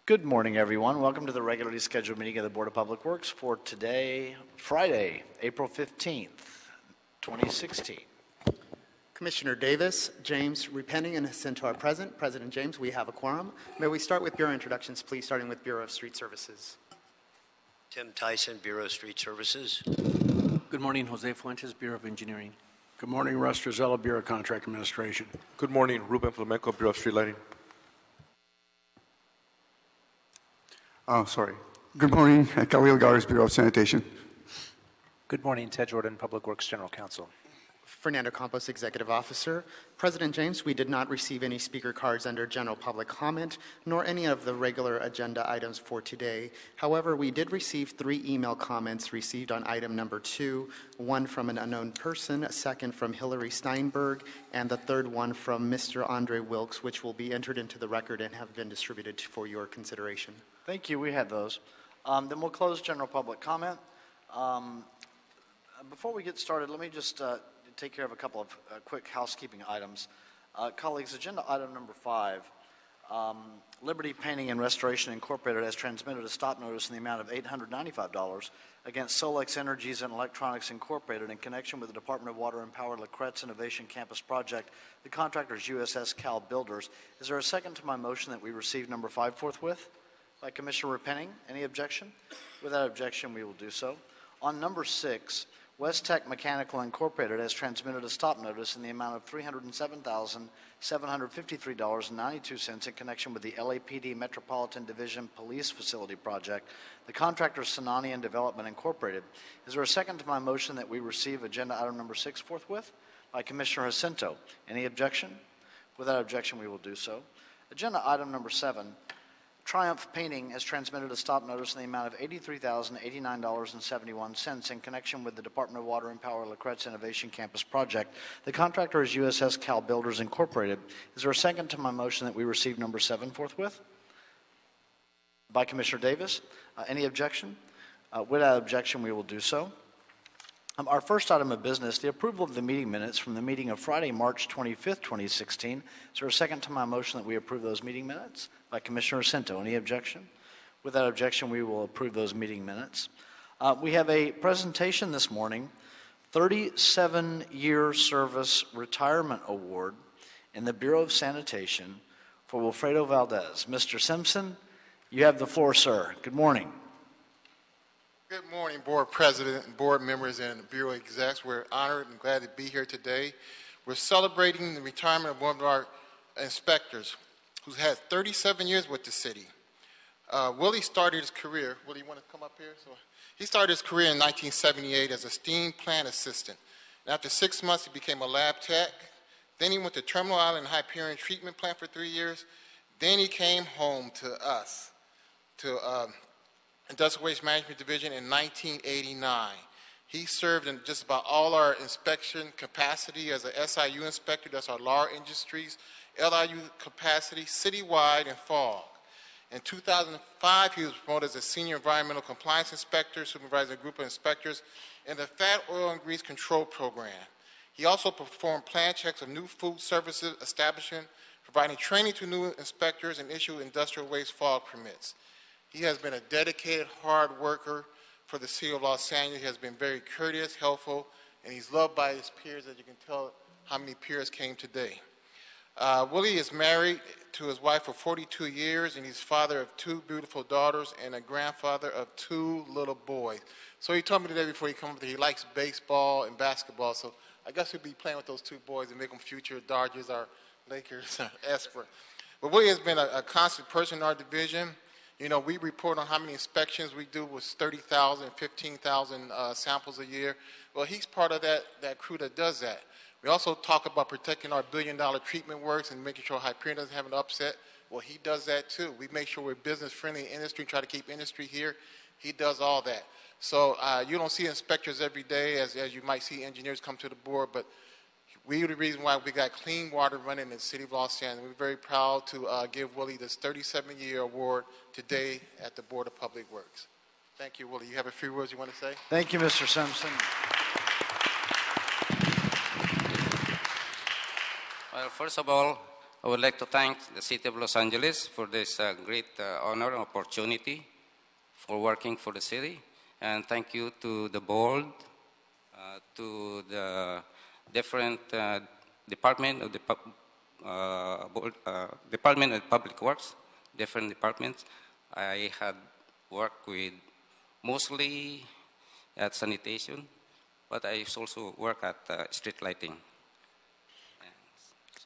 Good morning, everyone. Welcome to the regularly scheduled meeting of the Board of Public Works for today, Friday, April 15th, 2016. Commissioner Davis, James, Repenning, and Jacinto are present. President James, we have a quorum. May we start with Bureau introductions, please, starting with Bureau of Street Services. Tim Tyson, Bureau of Street Services. Good morning, Jose Fuentes, Bureau of Engineering. Good morning, Russ Drizella, Bureau of Contract Administration. Good morning, Ruben Flamenco, Bureau of Street Lighting. Good morning, Khalil Gars, Bureau of Sanitation. Good morning, Ted Jordan, Public Works General Counsel. Fernando Campos, Executive Officer. President James, we did not receive any speaker cards under general public comment, nor any of the regular agenda items for today. However, we did receive 3 email comments received on item number 2, one from an unknown person, a second from Hillary Steinberg, and the third one from Mr. Andre Wilkes, which will be entered into the record and have been distributed for your consideration. Thank you. We had those. Then we'll close general public comment. Before we get started, let me just take care of a couple of quick housekeeping items. Colleagues, agenda item number 5, Liberty Painting and Restoration Incorporated has transmitted a stop notice in the amount of $895 against Solex Energies and Electronics Incorporated in connection with the Department of Water and Power LaCretz Innovation Campus Project. The contractor is USS Cal Builders. Is there a second to my motion that we receive number 5 forthwith? By Commissioner Repenning. Any objection? Without objection, we will do so. On number 6, West Tech Mechanical Incorporated has transmitted a stop notice in the amount of $307,753.92 in connection with the LAPD Metropolitan Division Police Facility Project. The contractor is Sinanian Development Incorporated. Is there a second to my motion that we receive agenda item number 6 forthwith? By Commissioner Jacinto. Any objection? Without objection, we will do so. Agenda item number 7, Triumph Painting has transmitted a stop notice in the amount of $83,089.71 in connection with the Department of Water and Power LaCretz Innovation Campus Project. The contractor is USS Cal Builders Incorporated. Is there a second to my motion that we receive number 7 forthwith? By Commissioner Davis. Any objection? Without objection, we will do so. Our first item of business, the approval of the meeting minutes from the meeting of Friday, March 25th, 2016. Is there a second to my motion that we approve those meeting minutes? By Commissioner Jacinto. Any objection? Without objection, we will approve those meeting minutes. We have a presentation this morning, 37-year service retirement award in the Bureau of Sanitation for Wilfredo Valdez. Mr. Simpson, you have the floor, sir. Good morning. Good morning, Board President and Board members and Bureau execs. We're honored and glad to be here today. We're celebrating the retirement of one of our inspectors who's had 37 years with the city. Willie started his career. Willie, you want to come up here? He started his career in 1978 as a steam plant assistant. And after 6 months, he became a lab tech. Then he went to Terminal Island Hyperion Treatment Plant for 3 years. Then he came home to us, to Industrial Waste Management Division in 1989. He served in just about all our inspection capacity as a SIU inspector, that's our law industries, LIU capacity, citywide, and FOG. In 2005, he was promoted as a senior environmental compliance inspector, supervising a group of inspectors in the Fat Oil and Grease Control Program. He also performed plan checks of new food services establishment, providing training to new inspectors, and issued industrial waste FOG permits. He has been a dedicated, hard worker for the City of Los Angeles. He has been very courteous, helpful, and he's loved by his peers, as you can tell how many peers came today. Willie is married to his wife for 42 years, and he's father of 2 beautiful daughters and a grandfather of 2 little boys. So he told me today before he came up that he likes baseball and basketball, so I guess he'll be playing with those 2 boys and make them future Dodgers or Lakers or Esper. But Willie has been a constant person in our division. You know, we report on how many inspections we do with 30,000, 15,000 samples a year. Well, he's part of that crew that does that. We also talk about protecting our billion-dollar treatment works and making sure Hyperion doesn't have an upset. Well, he does that too. We make sure we're business-friendly in industry, try to keep industry here. He does all that. So you don't see inspectors every day as you might see engineers come to the board, but we're the reason why we got clean water running in the City of Los Angeles. We're very proud to give Willie this 37-year award today at the Board of Public Works. Thank you, Willie. You have a few words you want to say? Thank you, Mr. Simpson. Well, first of all, I would like to thank the City of Los Angeles for this great honor and opportunity for working for the city. And thank you to the board, to the different department of the Department of Public Works, different departments. I had worked with mostly at sanitation, but I also work at street lighting.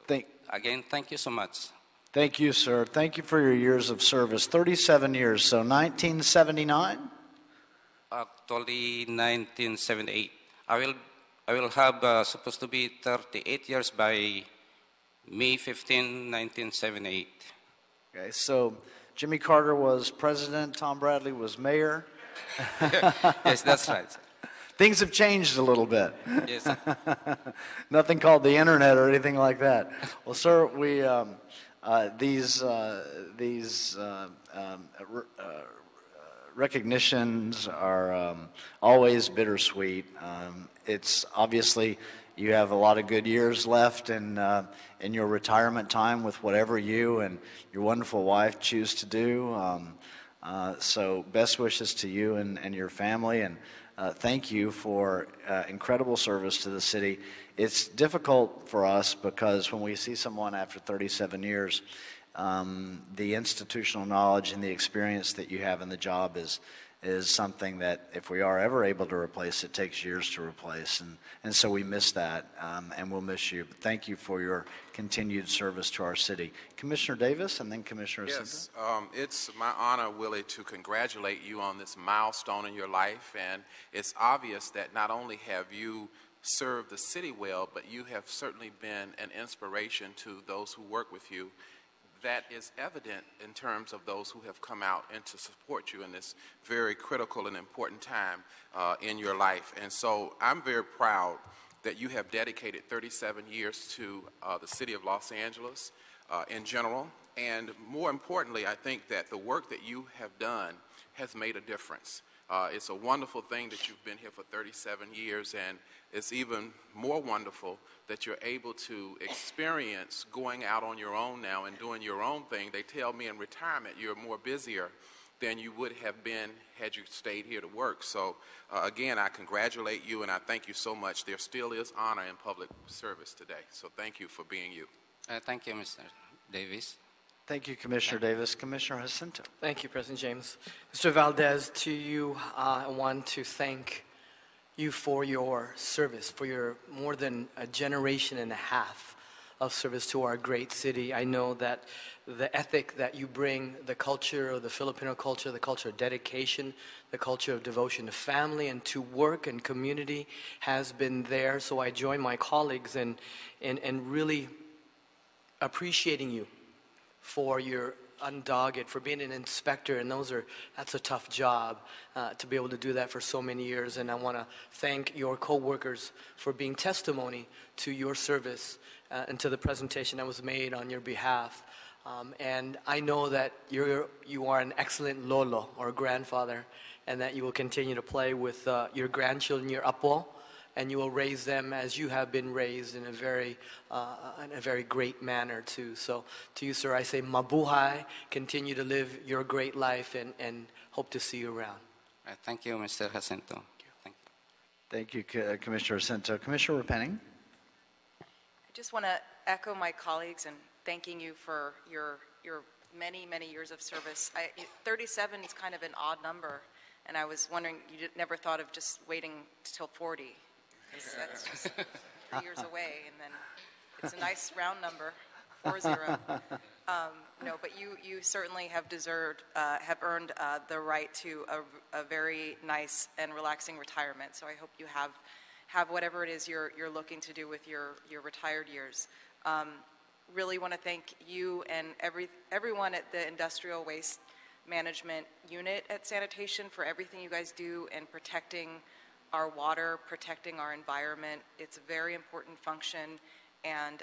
So, again, thank you so much. Thank you, sir. Thank you for your years of service. 37 years, so 1979? Actually, 1978. I will have supposed to be 38 years by May 15, 1978. Okay, so Jimmy Carter was president, Tom Bradley was mayor. Yes, that's right. Things have changed a little bit. Yes. Nothing called the internet or anything like that. Well, sir, we these recognitions are always bittersweet. It's obviously you have a lot of good years left in your retirement time with whatever you and your wonderful wife choose to do. So best wishes to you and your family, and thank you for incredible service to the city. It's difficult for us because when we see someone after 37 years, the institutional knowledge and the experience that you have in the job is something that if we are ever able to replace, it takes years to replace. And so we miss that, and we'll miss you. But thank you for your continued service to our city. Commissioner Davis and then Commissioner Yes, it's my honor, Willie, to congratulate you on this milestone in your life. And it's obvious that not only have you served the city well, but you have certainly been an inspiration to those who work with you. That is evident in terms of those who have come out and to support you in this very critical and important time in your life. And so I'm very proud that you have dedicated 37 years to the city of Los Angeles in general. And more importantly, I think that the work that you have done has made a difference. It's a wonderful thing that you've been here for 37 years, and it's even more wonderful that you're able to experience going out on your own now and doing your own thing. They tell me in retirement you're more busier than you would have been had you stayed here to work. So again, I congratulate you and I thank you so much. There still is honor in public service today. So thank you for being you. Thank you, Mr. Davis. Thank you, Commissioner Davis. Commissioner Jacinto. Thank you, President James. Mr. Valdez, to you, I want to thank you for your service, for your more than a generation and a half of service to our great city. I know that the ethic that you bring, the culture of the Filipino culture, the culture of dedication, the culture of devotion to family and to work and community has been there. So I join my colleagues in really appreciating you for your undogged, for being an inspector, and that's a tough job to be able to do that for so many years. And I want to thank your co-workers for being testimony to your service and to the presentation that was made on your behalf. And I know that you are an excellent lolo or grandfather, and that you will continue to play with your grandchildren, your apo, and you will raise them as you have been raised in a very great manner too. So to you, sir, I say mabuhay, continue to live your great life, and hope to see you around. Thank you, Mr. Jacinto. Thank you, Commissioner Jacinto. Commissioner Repenning. I just want to echo my colleagues in thanking you for your many, many years of service. 37 is kind of an odd number, and I was wondering, you never thought of just waiting till 40. That's just 3 years away, and then it's a nice round number, 40. No, but you certainly have earned the right to a very nice and relaxing retirement. So I hope you have whatever it is you're looking to do with your retired years. Really want to thank you and everyone at the Industrial Waste Management Unit at Sanitation for everything you guys do in protecting our water, protecting our environment. It's a very important function, and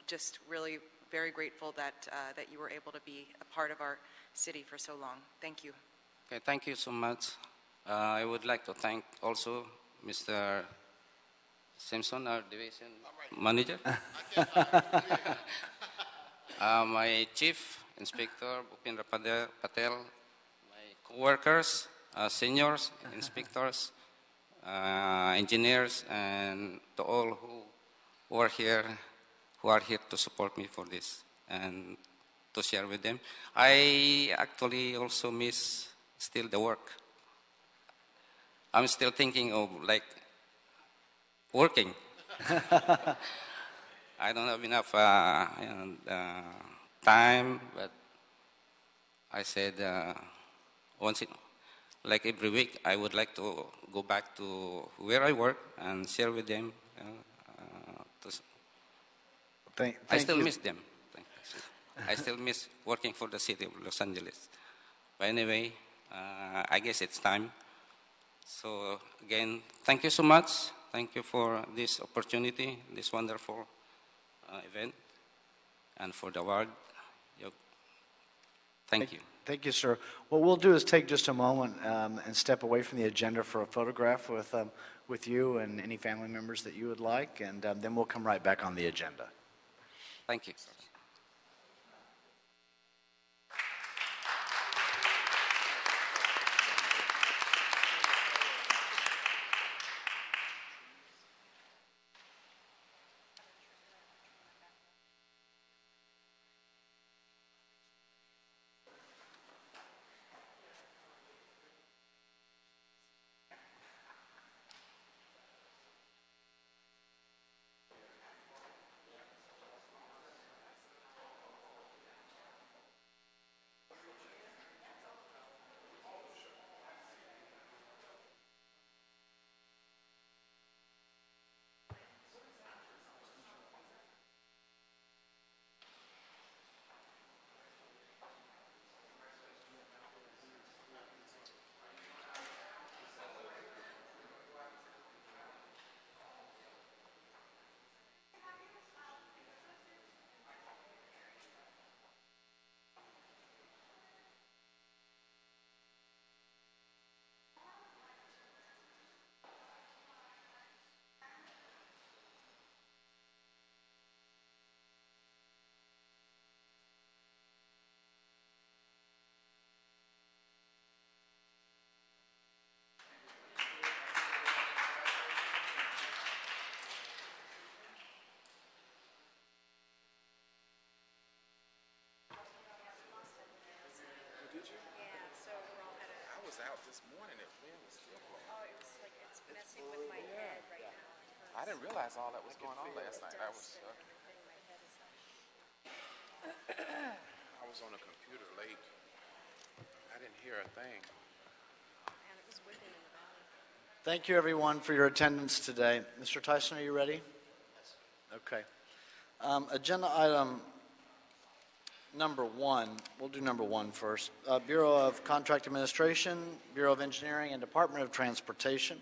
just really very grateful that you were able to be a part of our city for so long. Thank you. Okay, thank you so much. I would like to thank also Mr. Simpson, our division manager. my chief, Inspector Bhupendra Patel, my co-workers, seniors, inspectors, engineers, and to all who are here to support me for this and to share with them. I actually also miss still the work. I'm still thinking of like working. I don't have enough time, but I said like every week, I would like to go back to where I work and share with them. I still miss them. I still miss working for the city of Los Angeles. But anyway, I guess it's time. So again, thank you so much. Thank you for this opportunity, this wonderful event, and for the award. Thank you. Thank you, sir. What we'll do is take just a moment and step away from the agenda for a photograph with you and any family members that you would like, and then we'll come right back on the agenda. Thank you. Out this morning, the wind was still blowing. Oh, it was like it's messing with my head right now. I didn't realize all that was going on last night. I was on a computer late. I didn't hear a thing. And it was whipping in the valley. Thank you, everyone, for your attendance today. Mr. Tyson, are you ready? Yes. Okay. Agenda item number 1, we'll do number 1 first. Bureau of Contract Administration, Bureau of Engineering, and Department of Transportation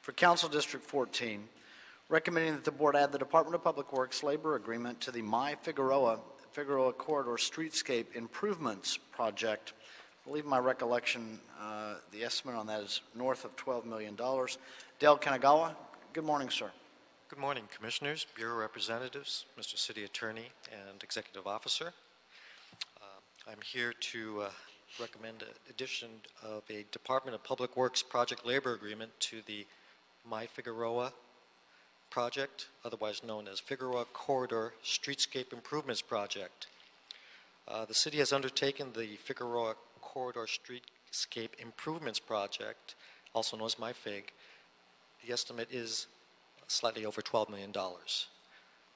for Council District 14, recommending that the board add the Department of Public Works labor agreement to the Figueroa Corridor Streetscape Improvements Project. I believe my recollection, the estimate on that is north of $12 million. Dale Kanagawa, good morning, sir. Good morning, Commissioners, Bureau Representatives, Mr. City Attorney, and Executive Officer. I'm here to recommend the addition of a Department of Public Works project labor agreement to the Figueroa project, otherwise known as Figueroa Corridor Streetscape Improvements Project. The city has undertaken the Figueroa Corridor Streetscape Improvements Project, also known as MyFig. The estimate is slightly over $12 million.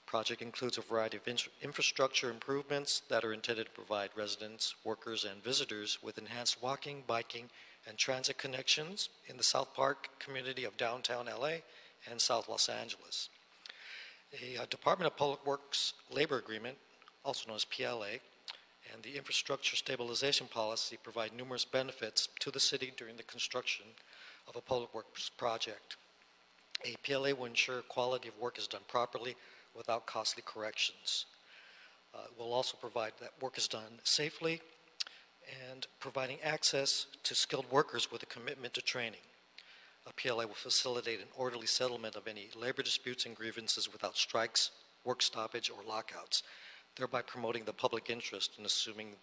Project includes a variety of infrastructure improvements that are intended to provide residents, workers, and visitors with enhanced walking, biking, and transit connections in the South Park community of downtown LA and South Los Angeles. A Department of Public Works labor agreement, also known as PLA, and the infrastructure stabilization policy provide numerous benefits to the city during the construction of a public works project. A PLA will ensure quality of work is done properly without costly corrections. It will also provide that work is done safely and providing access to skilled workers with a commitment to training. A PLA will facilitate an orderly settlement of any labor disputes and grievances without strikes, work stoppage, or lockouts. thereby promoting the public interest in assuring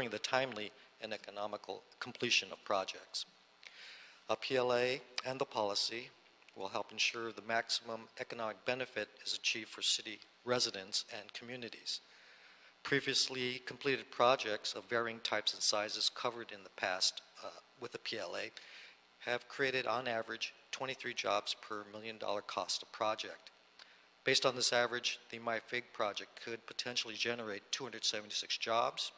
the timely and economical completion of projects. A PLA and the policy will help ensure the maximum economic benefit is achieved for city residents and communities. Previously completed projects of varying types and sizes covered in the past with the PLA have created, on average, 23 jobs per $1 million cost of project. Based on this average, the MyFig project could potentially generate 276 jobs.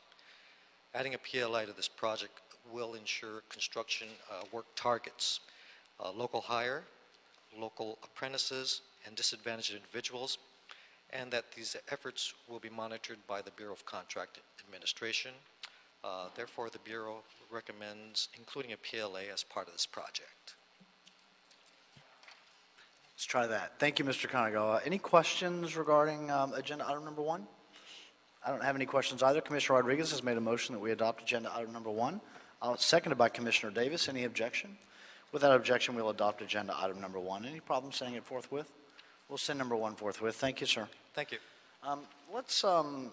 Adding a PLA to this project will ensure construction work targets, local hire, local apprentices, and disadvantaged individuals, and that these efforts will be monitored by the Bureau of Contract Administration. Therefore, the Bureau recommends including a PLA as part of this project. Let's try that. Thank you, Mr. Kanagawa. Any questions regarding agenda item number 1? I don't have any questions either. Commissioner Rodriguez has made a motion that we adopt agenda item number 1. Seconded by Commissioner Davis. Any objection? Without objection, we'll adopt agenda item number 1. Any problem sending it forthwith? We'll send number 1 forthwith. Thank you, sir. Thank you. Let's go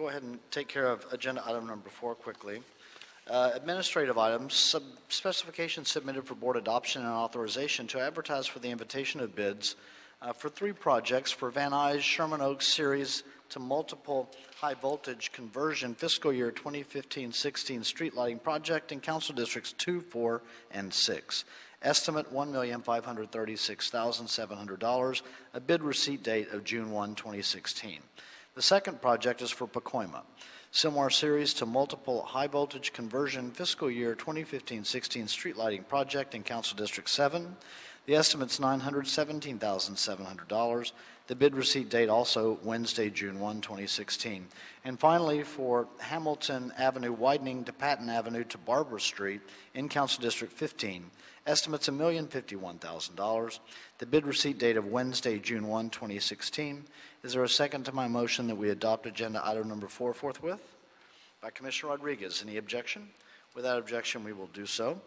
ahead and take care of agenda item number 4 quickly. Administrative items, specifications submitted for board adoption and authorization to advertise for the invitation of bids for 3 projects for Van Nuys Sherman Oaks series to multiple high voltage conversion fiscal year 2015-16 street lighting project in council districts 2, 4, and 6. Estimate $1,536,700. A bid receipt date of June 1, 2016. The second project is for Pacoima. Similar series to multiple high voltage conversion fiscal year 2015-16 street lighting project in council district 7. The estimate's $917,700. The bid receipt date also Wednesday, June 1, 2016. And finally, for Hamilton Avenue widening to Patton Avenue to Barbara Street in Council District 15. Estimates $1,051,000. The bid receipt date of Wednesday, June 1, 2016. Is there a second to my motion that we adopt agenda item number 4 forthwith? By Commissioner Rodriguez. Any objection? Without objection, we will do so.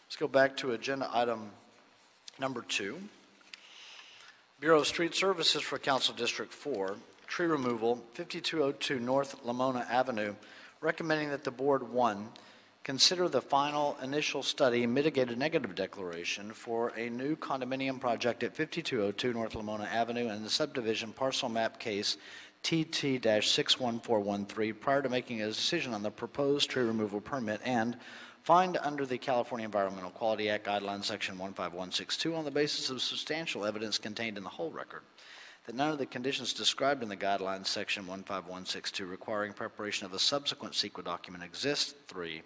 Let's go back to agenda item number 2. Bureau of Street Services for Council District 4, tree removal, 5202 North Lamona Avenue, recommending that the Board, 1, consider the final initial study mitigated negative declaration for a new condominium project at 5202 North Lamona Avenue and the subdivision parcel map case TT-61413 prior to making a decision on the proposed tree removal permit, and find under the California Environmental Quality Act Guidelines Section 15162 on the basis of substantial evidence contained in the whole record that none of the conditions described in the Guidelines Section 15162 requiring preparation of a subsequent CEQA document exist. 3.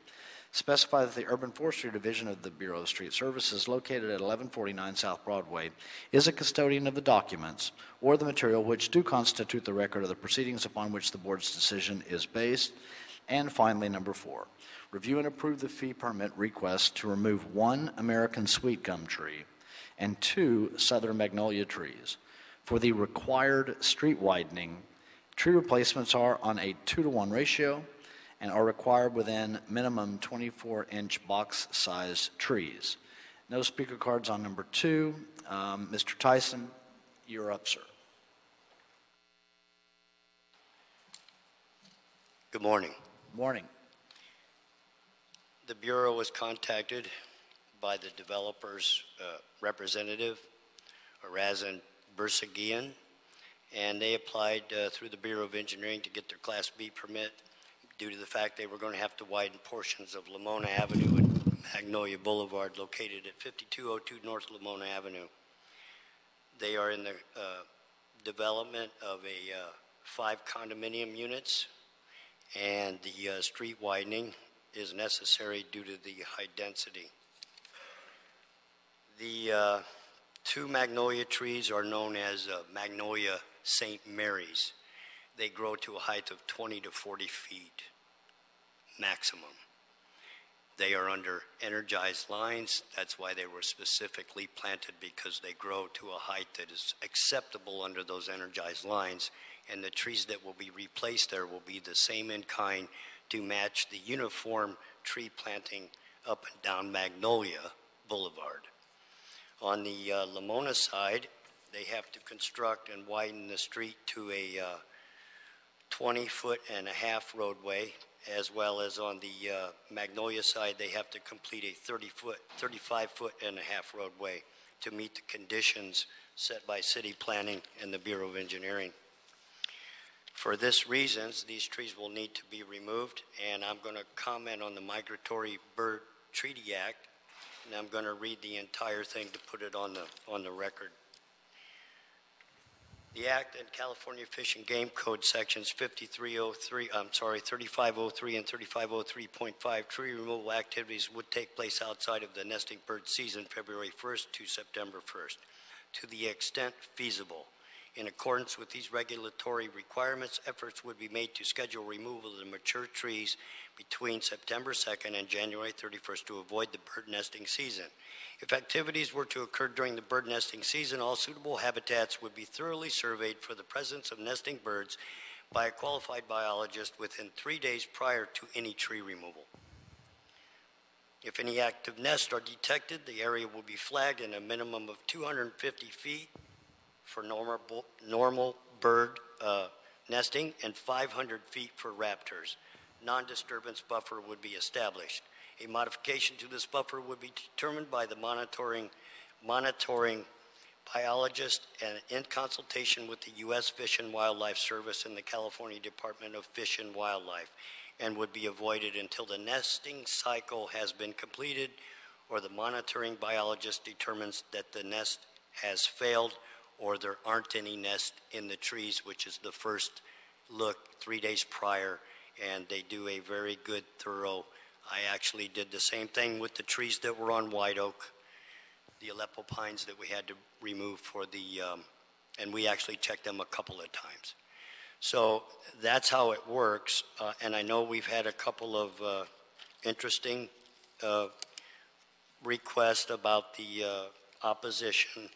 Specify that the Urban Forestry Division of the Bureau of Street Services located at 1149 South Broadway is a custodian of the documents or the material which do constitute the record of the proceedings upon which the Board's decision is based. And finally, number 4. Review and approve the fee permit request to remove 1 American sweet gum tree and 2 southern magnolia trees. For the required street widening, tree replacements are on a 2-to-1 ratio and are required within minimum 24-inch box-sized trees. No speaker cards on number 2. Mr. Tyson, you're up, sir. Good morning. Morning. The Bureau was contacted by the developer's representative, Razan Bursagian, and they applied through the Bureau of Engineering to get their Class B permit due to the fact they were going to have to widen portions of Lamona Avenue and Magnolia Boulevard located at 5202 North Lamona Avenue. They are in the development of 5 condominium units, and the street widening is necessary due to the high density. The 2 magnolia trees are known as Magnolia St. Mary's. They grow to a height of 20 to 40 feet maximum. They are under energized lines. That's why they were specifically planted, because they grow to a height that is acceptable under those energized lines. And the trees that will be replaced there will be the same in kind to match the uniform tree planting up and down Magnolia Boulevard. On the Lamona side, they have to construct and widen the street to a 20-foot-and-a-half roadway, as well as on the Magnolia side, they have to complete a 35-foot-and-a-half roadway to meet the conditions set by city planning and the Bureau of Engineering. For this reasons, these trees will need to be removed, and I'm going to comment on the Migratory Bird Treaty Act, and I'm going to read the entire thing to put it on the record. The Act and California Fish and Game Code sections 3503 and 3503.5 tree removal activities would take place outside of the nesting bird season, February 1st to September 1st, to the extent feasible. In accordance with these regulatory requirements, efforts would be made to schedule removal of the mature trees between September 2nd and January 31st to avoid the bird nesting season. If activities were to occur during the bird nesting season, all suitable habitats would be thoroughly surveyed for the presence of nesting birds by a qualified biologist within 3 days prior to any tree removal. If any active nests are detected, the area will be flagged in a minimum of 250 feet for normal bird nesting and 500 feet for raptors. Non-disturbance buffer would be established. A modification to this buffer would be determined by the monitoring biologist and in consultation with the U.S. Fish and Wildlife Service and the California Department of Fish and Wildlife, and would be avoided until the nesting cycle has been completed or the monitoring biologist determines that the nest has failed or there aren't any nests in the trees, which is the first look 3 days prior, and they do a very good, thorough. I actually did the same thing with the trees that were on white oak, the Aleppo pines that we had to remove for the, and we actually checked them a couple of times. So that's how it works, and I know we've had a couple of interesting requests about the opposition.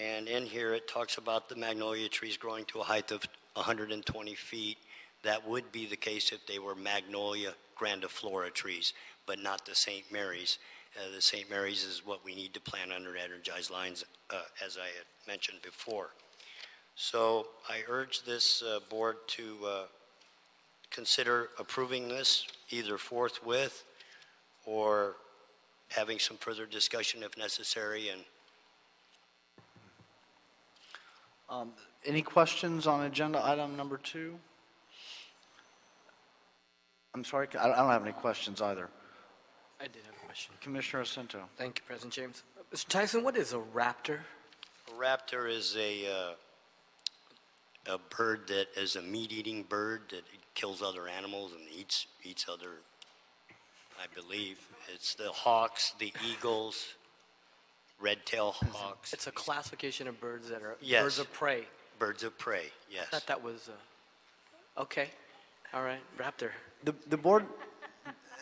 And in here it talks about the magnolia trees growing to a height of 120 feet. That would be the case if they were magnolia grandiflora trees, but not the St. Mary's. The St. Mary's is what we need to plant under energized lines, as I had mentioned before. So I urge this board to consider approving this either forthwith or having some further discussion if necessary. And any questions on agenda item number 2? I'm sorry, I don't have any questions either. I did have a question. Commissioner Asinto. Thank you, President James. Mr. Tyson, what is a raptor? a raptor is a bird that is a meat-eating bird that kills other animals and eats other, I believe. It's the hawks, the eagles, red-tailed hawks. It's a classification of birds that are Yes. birds of prey. Birds of prey, yes. I thought that was, okay. All right, raptor. The board,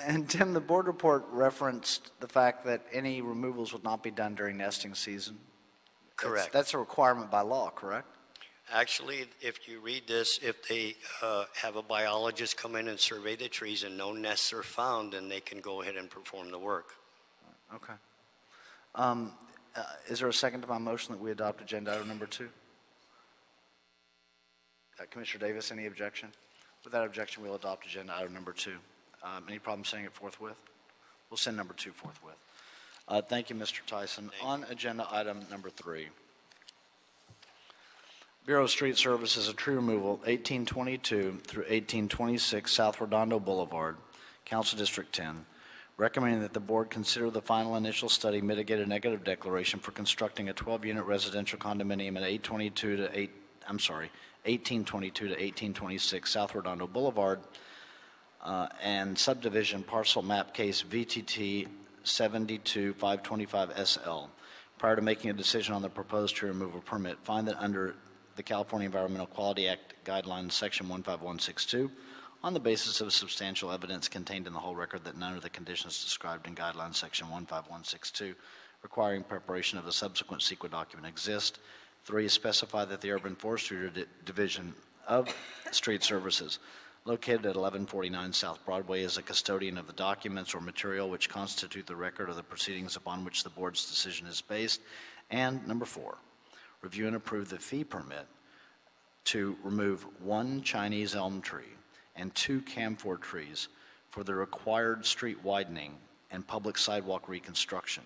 and Tim, the board report referenced the fact that any removals would not be done during nesting season. Correct. That's a requirement by law, correct? Actually, if you read this, if they have a biologist come in and survey the trees and no nests are found, then they can go ahead and perform the work. Okay. Is there a second to my motion that we adopt agenda item number 2? Commissioner Davis, any objection? Without objection, we'll adopt agenda item number 2. Any problem saying it forthwith? We'll send number 2 forthwith. Thank you, Mr. Tyson. On agenda item number 3. Bureau of Street Services, a tree removal, 1822 through 1826 South Redondo Boulevard, Council District 10, recommending that the board consider the final initial study mitigated negative declaration for constructing a 12-unit residential condominium at 1822 to 1826 South Redondo Boulevard, and subdivision parcel map case VTT 72525SL. Prior to making a decision on the proposed tree removal permit, find that under the California Environmental Quality Act Guidelines, Section 15162, on the basis of substantial evidence contained in the whole record that none of the conditions described in Guidelines, Section 15162, requiring preparation of a subsequent CEQA document exist. 3, specify that the Urban Forestry Division of Street Services, located at 1149 South Broadway, is a custodian of the documents or material which constitute the record of the proceedings upon which the board's decision is based. And number 4, review and approve the fee permit to remove 1 Chinese elm tree and 2 camphor trees for the required street widening and public sidewalk reconstruction.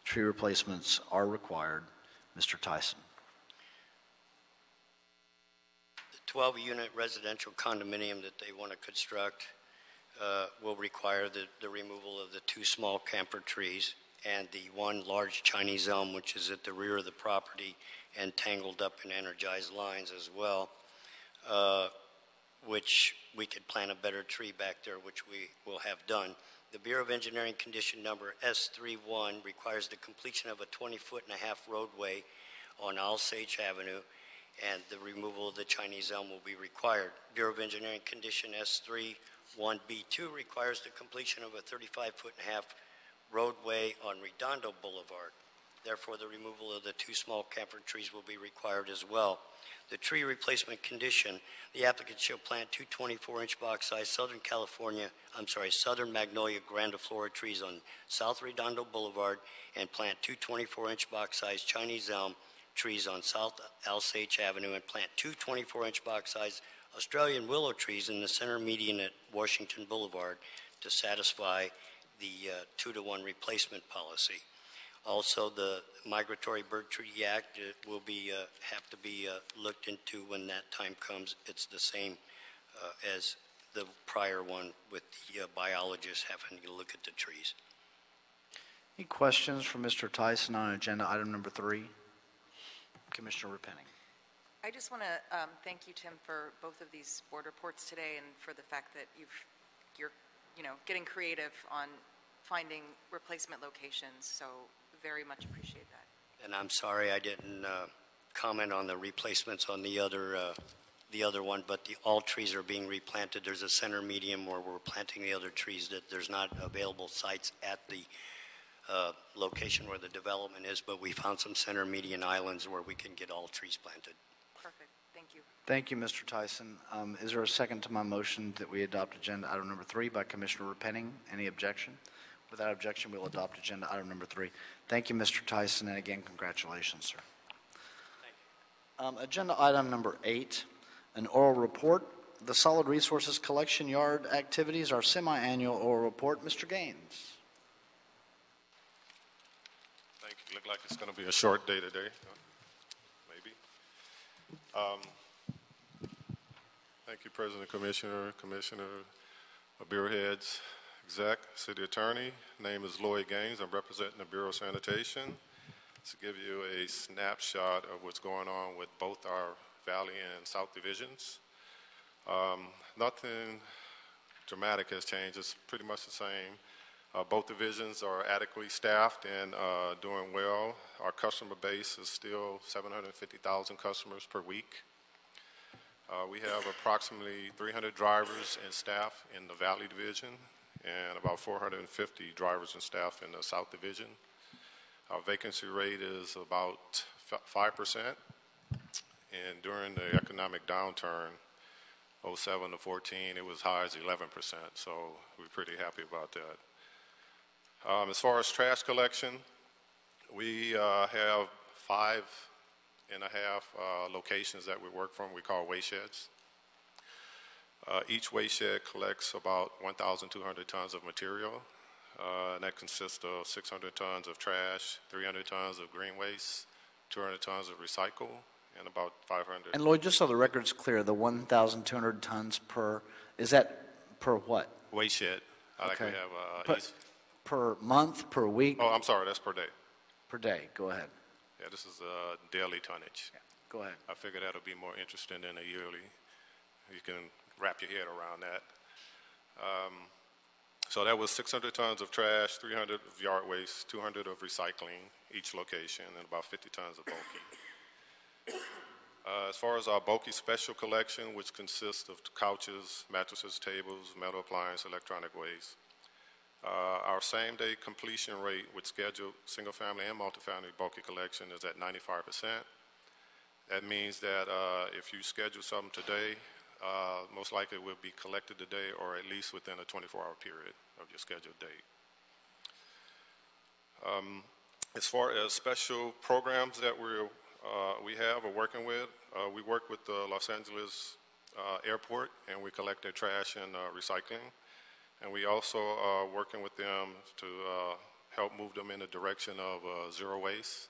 Tree replacements are required. Mr. Tyson. The 12-unit residential condominium that they want to construct will require the removal of the 2 small camphor trees and the 1 large Chinese elm, which is at the rear of the property and tangled up in energized lines as well, which we could plant a better tree back there, which we will have done. The Bureau of Engineering condition number S31 requires the completion of a 20-foot-and-a-half roadway on Osage Avenue, and the removal of the Chinese elm will be required. Bureau of Engineering condition S31B2 requires the completion of a 35-foot-and-a-half roadway on Redondo Boulevard. Therefore, the removal of the 2 small camphor trees will be required as well. The tree replacement condition, the applicant shall plant 2 24-inch box size Southern Magnolia grandiflora trees on South Redondo Boulevard and plant 2 24-inch box size Chinese elm trees on South Osage Avenue and plant 2 24-inch box size Australian willow trees in the center median at Washington Boulevard to satisfy the 2-to-1 replacement policy. Also, the Migratory Bird Treaty Act will have to be looked into when that time comes. It's the same as the prior one with the biologists having to look at the trees. Any questions for Mr. Tyson on agenda item number 3? Commissioner Repenning. I just want to thank you, Tim, for both of these board reports today and for the fact that you're getting creative on finding replacement locations. So very much appreciate that. And I'm sorry I didn't comment on the replacements on the other one, but all trees are being replanted. There's a center median where we're planting the other trees that there's not available sites at the location where the development is, but we found some center median islands where we can get all trees planted. Perfect. Thank you. Thank you, Mr. Tyson. Is there a second to my motion that we adopt agenda item number 3 by Commissioner Repenning? Any objection? Without objection, we'll adopt agenda item number 3. Thank you, Mr. Tyson, and again, congratulations, sir. Thank you. Agenda item number 8, an oral report. The Solid Resources Collection Yard activities, our semi-annual oral report. Mr. Gaines. Thank you. Look like it's going to be a short day today, maybe. Thank you, President, Commissioner, Bureau Heads, Exec, City Attorney. Name is Lloyd Gaines. I'm representing the Bureau of Sanitation to give you a snapshot of what's going on with both our Valley and South divisions. Nothing dramatic has changed. It's pretty much the same. Both divisions are adequately staffed and doing well. Our customer base is still 750,000 customers per week. We have approximately 300 drivers and staff in the Valley Division and about 450 drivers and staff in the South Division. Our vacancy rate is about 5%, and during the economic downturn, 07 to 14, it was high as 11%, so we're pretty happy about that. As far as trash collection, we have 5.5 locations that we work from. We call waste sheds. Each waste shed collects about 1,200 tons of material, and that consists of 600 tons of trash, 300 tons of green waste, 200 tons of recycle, and about 500. And Lloyd, just so the record's clear, the 1,200 tons per, is that per what? Waste shed. I like to have per month, per week? Oh, I'm sorry, that's per day. Per day, go ahead. Yeah, this is daily tonnage. Yeah, go ahead. I figure that'll be more interesting than a yearly. You can wrap your head around that. So that was 600 tons of trash, 300 of yard waste, 200 of recycling each location, and about 50 tons of bulky. As far as our bulky special collection, which consists of couches, mattresses, tables, metal appliance, electronic waste, our same-day completion rate with scheduled single-family and multifamily bulky collection is at 95%. That means that if you schedule something today, most likely it will be collected today or at least within a 24-hour period of your scheduled date. As far as special programs that we have or working with, We work with the Los Angeles airport, and we collect their trash and recycling. And we also are working with them to help move them in the direction of zero waste.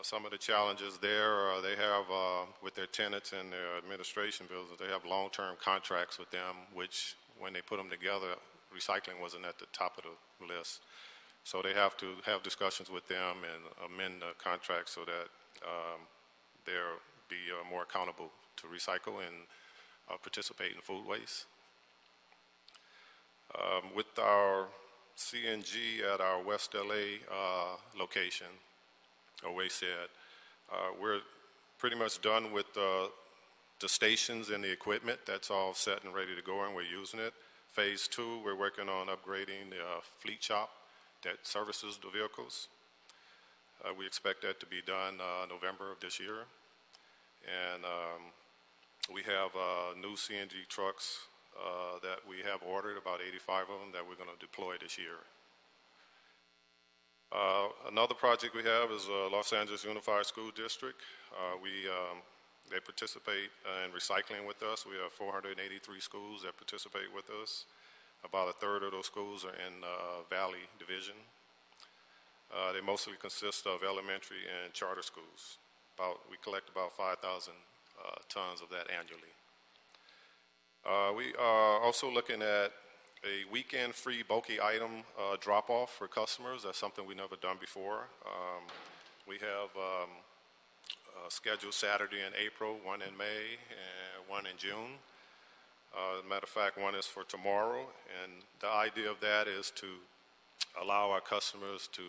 Some of the challenges there, they have with their tenants and their administration buildings, they have long-term contracts with them, which when they put them together, recycling wasn't at the top of the list. So they have to have discussions with them and amend the contract so that they'll be more accountable to recycle and participate in food waste. With our CNG at our West LA location, or waste shed, we're pretty much done with the stations and the equipment. That's all set and ready to go, and we're using it. Phase 2, we're working on upgrading the fleet shop that services the vehicles. We expect that to be done November of this year. And we have new CNG trucks that we have ordered, about 85 of them, that we're going to deploy this year. Another project we have is Los Angeles Unified School District. They participate in recycling with us. We have 483 schools that participate with us. About a third of those schools are in Valley Division. They mostly consist of elementary and charter schools. We collect about 5,000 tons of that annually. We are also looking at a weekend free bulky item drop-off for customers. That's something we've never done before. We have scheduled Saturday in April, one in May, and one in June. As a matter of fact, one is for tomorrow, and the idea of that is to allow our customers to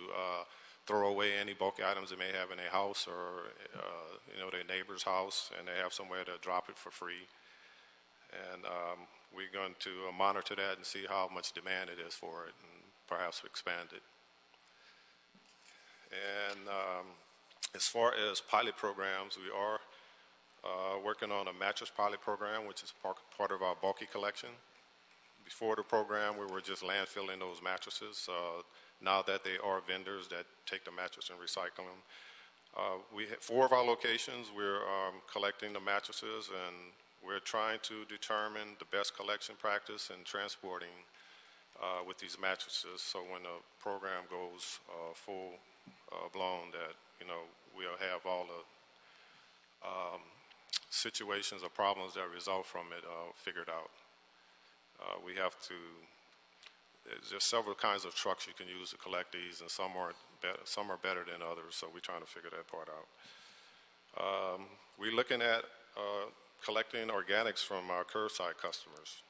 throw away any bulky items they may have in their house or their neighbor's house, and they have somewhere to drop it for free. And we're going to monitor that and see how much demand it is for it, and perhaps expand it. And as far as pilot programs, we are working on a mattress pilot program, which is part of our bulky collection. Before the program, we were just landfilling those mattresses. Now that they are vendors that take the mattress and recycle them, we have 4 of our locations. We're collecting the mattresses, and we're trying to determine the best collection practice and transporting with these mattresses. So when the program goes full blown, that we'll have all the situations or problems that result from it figured out. We have to. There's just several kinds of trucks you can use to collect these, and some are better than others. So we're trying to figure that part out. We're looking at collecting organics from our curbside customers.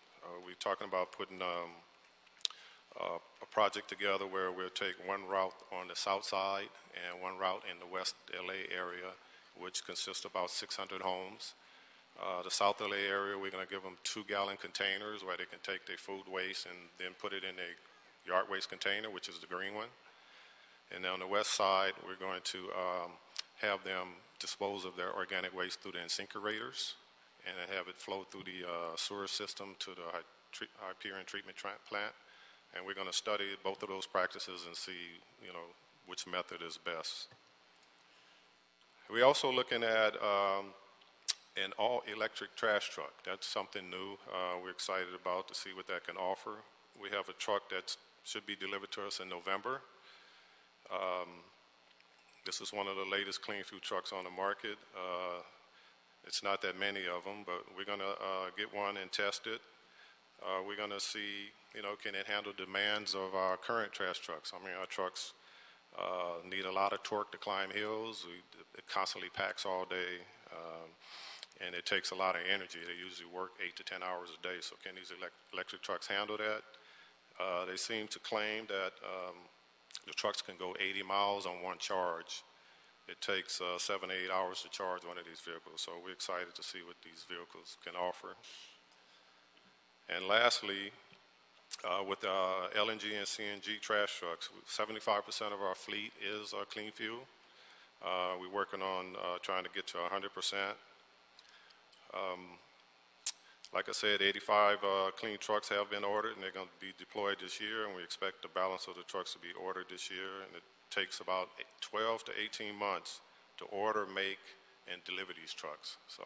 We're talking about putting a project together where we'll take one route on the south side and one route in the West LA area, which consists of about 600 homes. The South LA area, we're going to give them 2-gallon containers where they can take their food waste and then put it in a yard waste container, which is the green one. And on the west side, we're going to have them dispose of their organic waste through the incinerators and have it flow through the sewer system to the Hyperion treatment plant. And we're going to study both of those practices and see, which method is best. We're also looking at an all-electric trash truck. That's something new we're excited about to see what that can offer. We have a truck that should be delivered to us in November. This is one of the latest clean fuel trucks on the market. It's not that many of them, but we're going to get one and test it. We're going to see, can it handle demands of our current trash trucks? I mean, our trucks need a lot of torque to climb hills. It constantly packs all day, and it takes a lot of energy. They usually work 8 to 10 hours a day. So can these electric trucks handle that? They seem to claim that the trucks can go 80 miles on one charge. It takes 7 to 8 hours to charge one of these vehicles. So we're excited to see what these vehicles can offer. And lastly, with LNG and CNG trash trucks, 75% of our fleet is clean fuel. We're working on trying to get to 100%. Like I said, 85 clean trucks have been ordered, and they're going to be deployed this year, and we expect the balance of the trucks to be ordered this year. And it takes about 12 to 18 months to order, make, and deliver these trucks. So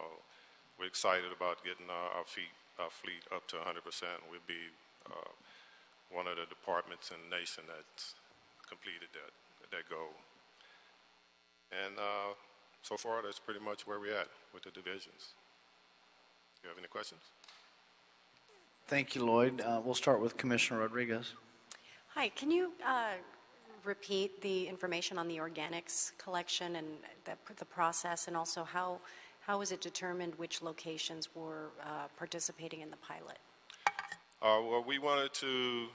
we're excited about getting our fleet up to 100%. We'll be one of the departments in the nation that's completed that goal. And so far, that's pretty much where we're at with the divisions. Do you have any questions? Thank you, Lloyd. We'll start with Commissioner Rodriguez. Hi, can you repeat the information on the organics collection and the process, and also how was it determined which locations were participating in the pilot? Well, we wanted to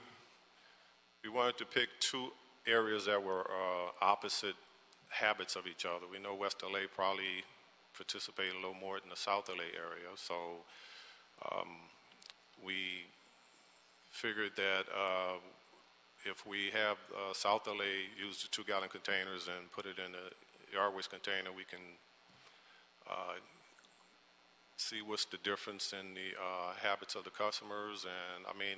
pick two areas that were opposite habits of each other. We know West LA probably participated a little more than the South LA area, so we figured that if we have South LA use the 2-gallon containers and put it in a yard waste container, we can see what's the difference in the habits of the customers. And I mean,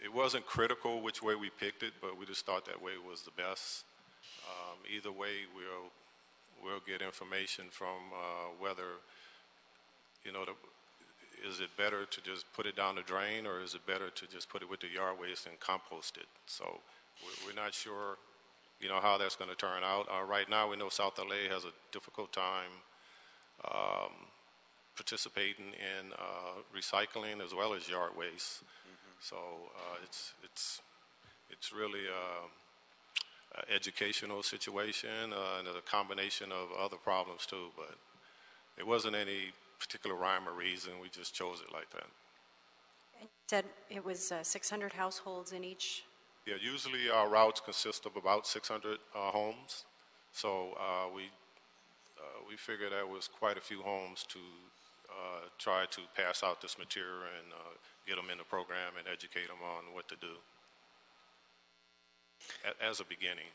it wasn't critical which way we picked it, but we just thought that way was the best. Either way, we'll get information from whether, is it better to just put it down the drain, or is it better to just put it with the yard waste and compost it? So we're not sure, how that's going to turn out. Right now, we know South LA has a difficult time participating in recycling as well as yard waste. So it's really an educational situation and a combination of other problems too. But it wasn't any particular rhyme or reason. We just chose it like that. And you said it was 600 households in each? Yeah, usually our routes consist of about 600 homes. So we figured that was quite a few homes to try to pass out this material and get them in the program and educate them on what to do as a beginning.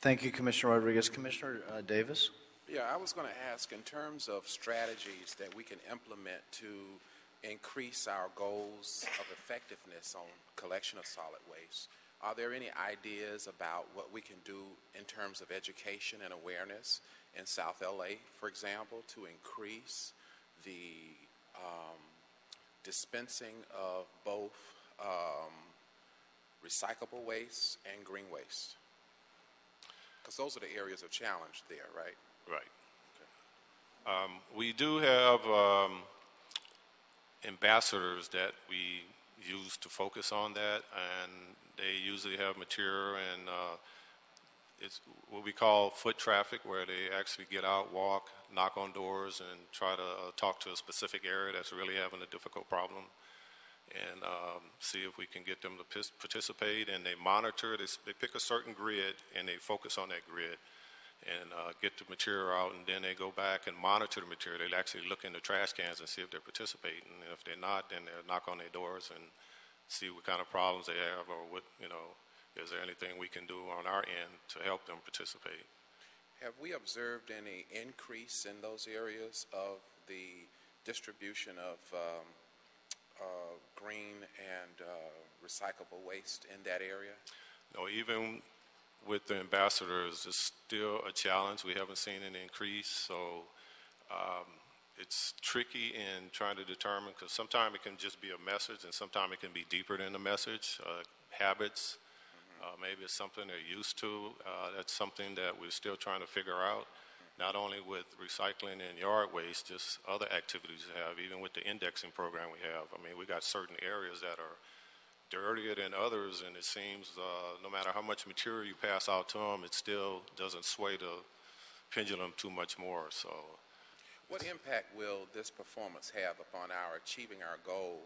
Thank you, Commissioner Rodriguez. Commissioner Davis? Yeah, I was going to ask, in terms of strategies that we can implement to increase our goals of effectiveness on collection of solid waste, are there any ideas about what we can do in terms of education and awareness in South LA, for example, to increase the dispensing of both recyclable waste and green waste? Because those are the areas of challenge there, right? Right. Okay. We do have ambassadors that we use to focus on that, and they usually have material, and it's what we call foot traffic, where they actually get out, walk, knock on doors, and try to talk to a specific area that's really having a difficult problem, and see if we can get them to participate. And they monitor, they pick a certain grid, and they focus on that grid and get the material out, and then they go back and monitor the material. They actually look in the trash cans and see if they're participating, and if they're not, then they'll knock on their doors and see what kind of problems they have, or what, is there anything we can do on our end to help them participate. Have we observed any increase in those areas of the distribution of green and recyclable waste in that area? No, even with the ambassadors, it's still a challenge. We haven't seen an increase, so it's tricky in trying to determine, because sometimes it can just be a message, and sometimes it can be deeper than the message. Habits, maybe it's something they're used to. That's something that we're still trying to figure out, not only with recycling and yard waste, just other activities we have, even with the indexing program we have. I mean, we got certain areas that are dirtier than others, and it seems no matter how much material you pass out to them, it still doesn't sway the pendulum too much more. So, what impact will this performance have upon our achieving our goal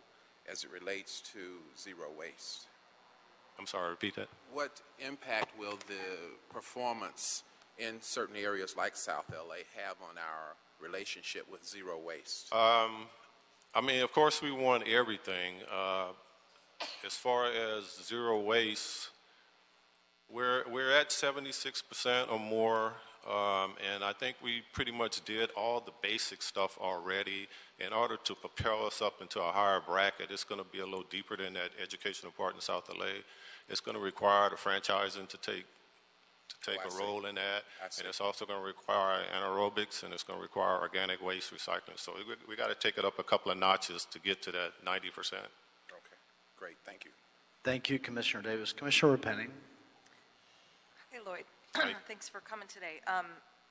as it relates to zero waste? I'm sorry, repeat that. What impact will the performance in certain areas like South LA have on our relationship with zero waste? I mean, of course, we want everything. As far as zero waste, we're at 76% or more, and I think we pretty much did all the basic stuff already. In order to propel us up into a higher bracket, it's going to be a little deeper than that educational part in South LA. It's going to require the franchising to to take I a see. role in that. I see. And it's also going to require anaerobics, and it's going to require organic waste recycling. So we got to take it up a couple of notches to get to that 90%. Okay, great, thank you. Thank you, Commissioner Davis. Commissioner Repenning. Hey, Lloyd. Thanks for coming today.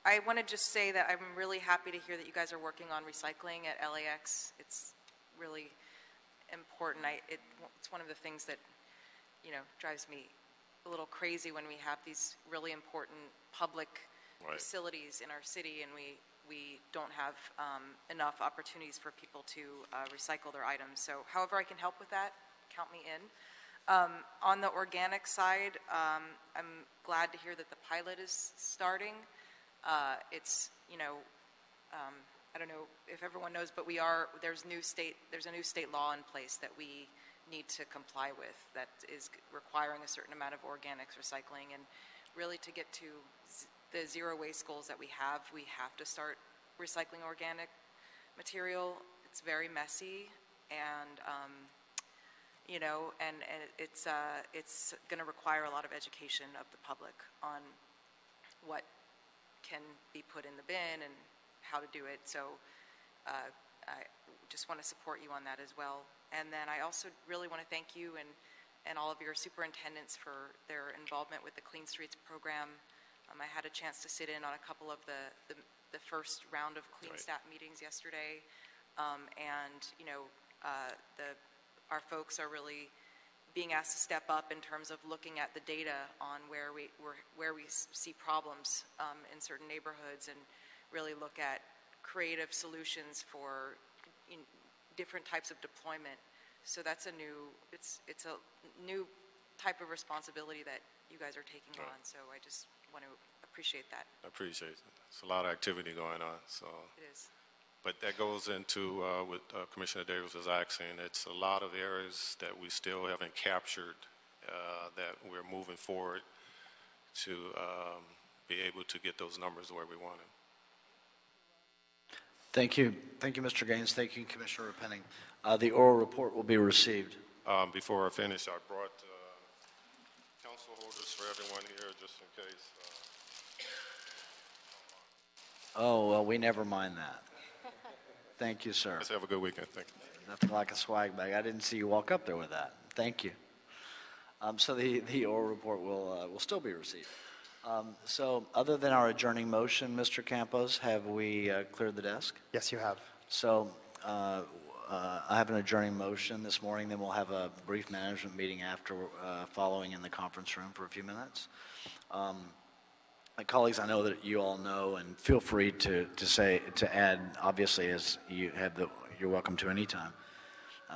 I want to just say that I'm really happy to hear that you guys are working on recycling at LAX. It's really important. It's one of the things that, drives me a little crazy when we have these really important public facilities in our city and we don't have enough opportunities for people to recycle their items. So however I can help with that, count me in. On the organic side, I'm glad to hear that the pilot is starting. It's, I don't know if everyone knows, but there's a new state law in place that we need to comply with that is requiring a certain amount of organics recycling. And really to get to the zero waste goals that we have to start recycling organic material. It's very messy and, it's going to require a lot of education of the public on what can be put in the bin and how to do it. So I just want to support you on that as well. And then I also really want to thank you and all of your superintendents for their involvement with the Clean Streets program. I had a chance to sit in on a couple of the first round of Clean Stat meetings yesterday. Our folks are really being asked to step up in terms of looking at the data on where we see problems in certain neighborhoods and really look at creative solutions for different types of deployment. So that's it's a new type of responsibility that you guys are taking on. So I just want to appreciate that. I appreciate it. It's a lot of activity going on. So it is. But that goes into what Commissioner Davis was asking. It's a lot of areas that we still haven't captured that we're moving forward to be able to get those numbers where we want them. Thank you. Thank you, Mr. Gaines. Thank you, Commissioner Repenning. The oral report will be received. Before I finish, I brought council holders for everyone here just in case. Oh, well, we never mind that. Thank you, sir. Let's have a good weekend. Thank you. Nothing like a swag bag. I didn't see you walk up there with that. Thank you. So the oral report will still be received. So other than our adjourning motion, Mr. Campos, have we cleared the desk? Yes, you have. So I have an adjourning motion this morning. Then we'll have a brief management meeting after, following in the conference room for a few minutes. My colleagues, I know that you all know, and feel free to add, obviously, as you have you're welcome to any time.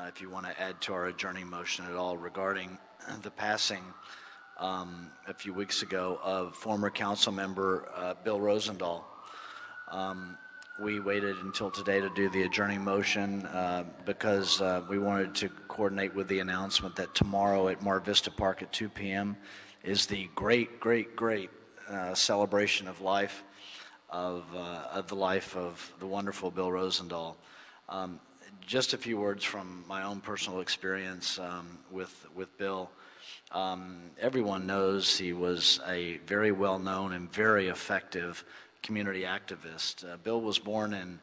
If you want to add to our adjourning motion at all regarding the passing a few weeks ago of former council member Bill Rosendahl. We waited until today to do the adjourning motion because we wanted to coordinate with the announcement that tomorrow at Mar Vista Park at 2 p.m. is the great celebration of life, of the life of the wonderful Bill Rosendahl. Just a few words from my own personal experience with Bill. Everyone knows he was a very well-known and very effective community activist. Bill was born in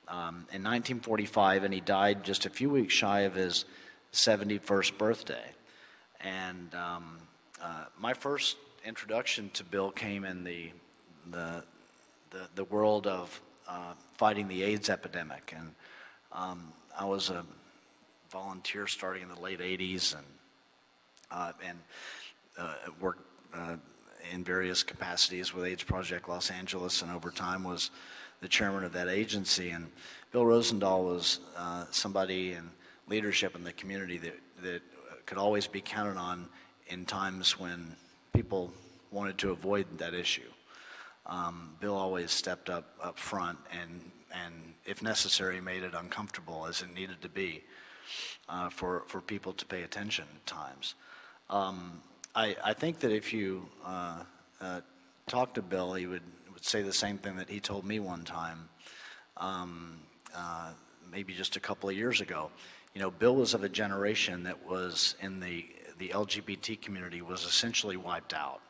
1945, and he died just a few weeks shy of his 71st birthday. And my first introduction to Bill came in the world of fighting the AIDS epidemic, and I was a volunteer starting in the late 80s and worked in various capacities with AIDS Project Los Angeles, and over time was the chairman of that agency. And Bill Rosendahl was somebody in leadership in the community that could always be counted on in times when people wanted to avoid that issue. Bill always stepped up front and if necessary made it uncomfortable as it needed to be for people to pay attention at times. I think that if you talk to Bill, he would say the same thing that he told me one time, maybe just a couple of years ago. You know, Bill was of a generation that was in the LGBT community was essentially wiped out.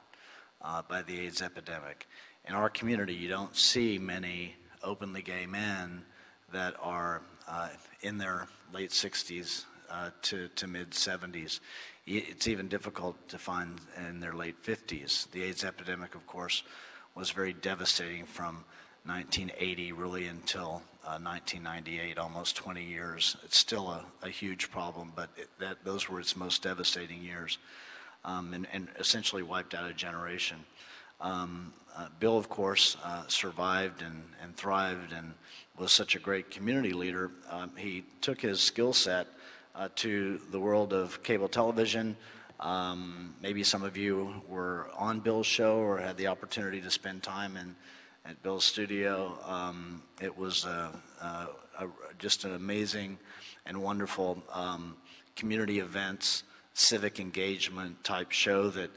by the AIDS epidemic. In our community, you don't see many openly gay men that are in their late 60s to mid 70s. It's even difficult to find in their late 50s. The AIDS epidemic, of course, was very devastating from 1980 really until 1998, almost 20 years. It's still a huge problem, but those were its most devastating years, and essentially wiped out a generation. Bill, of course, survived and thrived and was such a great community leader. He took his skill set to the world of cable television. Maybe some of you were on Bill's show or had the opportunity to spend time at Bill's studio. It was just an amazing and wonderful community events, civic engagement type show that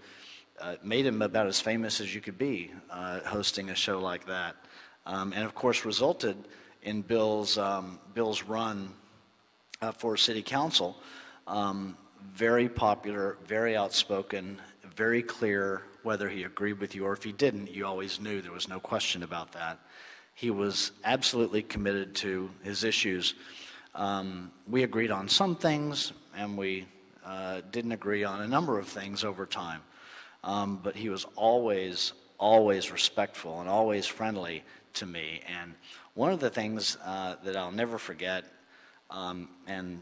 made him about as famous as you could be, hosting a show like that. And of course resulted in Bill's run for city council. Very popular, very outspoken, very clear. Whether he agreed with you or if he didn't, you always knew. There was no question about that. He was absolutely committed to his issues. We agreed on some things, and we didn't agree on a number of things over time. But he was always respectful and always friendly to me. And one of the things that I'll never forget, and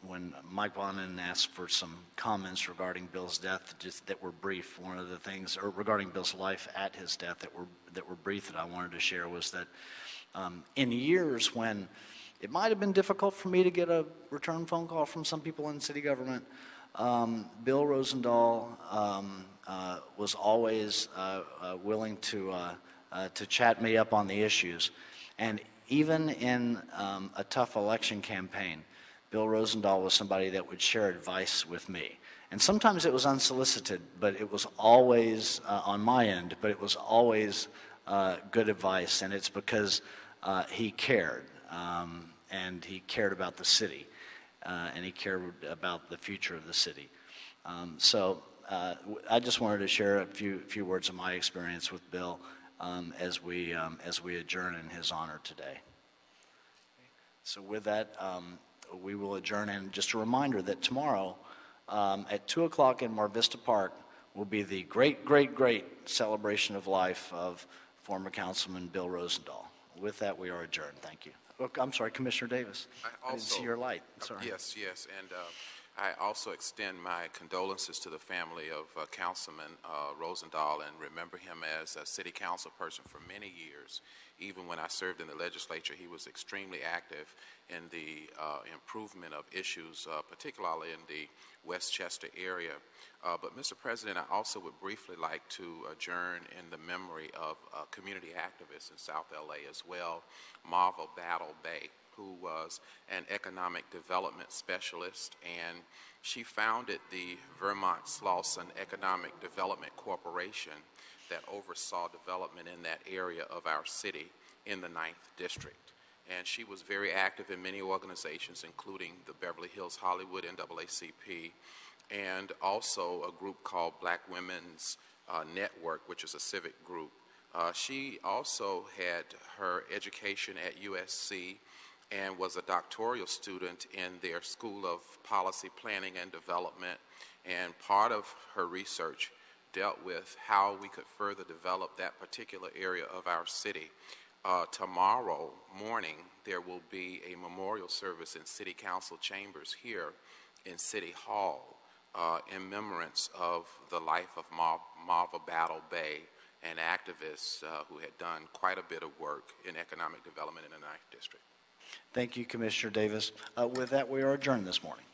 when Mike Bonin asked for some comments regarding Bill's death, just that were brief, one of the things, or regarding Bill's life at his death that were brief, that I wanted to share was that in years when it might have been difficult for me to get a return phone call from some people in city government, Bill Rosendahl was always willing to chat me up on the issues. And even in a tough election campaign, Bill Rosendahl was somebody that would share advice with me. And sometimes it was unsolicited, but it was always on my end, but it was always good advice. And it's because he cared, and he cared about the city, and he cared about the future of the city. So I just wanted to share a few words of my experience with Bill as we adjourn in his honor today. So with that, we will adjourn. And just a reminder that tomorrow at 2 o'clock in Mar Vista Park will be the great celebration of life of former Councilman Bill Rosendahl. With that, we are adjourned. Thank you. Oh, I'm sorry, Commissioner Davis. I didn't see your light. Sorry. Yes, and I also extend my condolences to the family of Councilman Rosendahl, and remember him as a city council person for many years. Even when I served in the legislature, he was extremely active in the improvement of issues, particularly in the Westchester area. But Mr. President, I also would briefly like to adjourn in the memory of a community activist in South LA as well, Marva Battle Bay, who was an economic development specialist, and she founded the Vermont Slauson Economic Development Corporation that oversaw development in that area of our city in the 9th District. And she was very active in many organizations, including the Beverly Hills Hollywood NAACP, and also a group called Black Women's Network, which is a civic group. She also had her education at USC and was a doctoral student in their School of Policy Planning and Development, and part of her research dealt with how we could further develop that particular area of our city. Tomorrow morning, there will be a memorial service in City Council chambers here in City Hall in remembrance of the life of Marva Battle Bay, an activist who had done quite a bit of work in economic development in the 9th District. Thank you, Commissioner Davis. With that, we are adjourned this morning.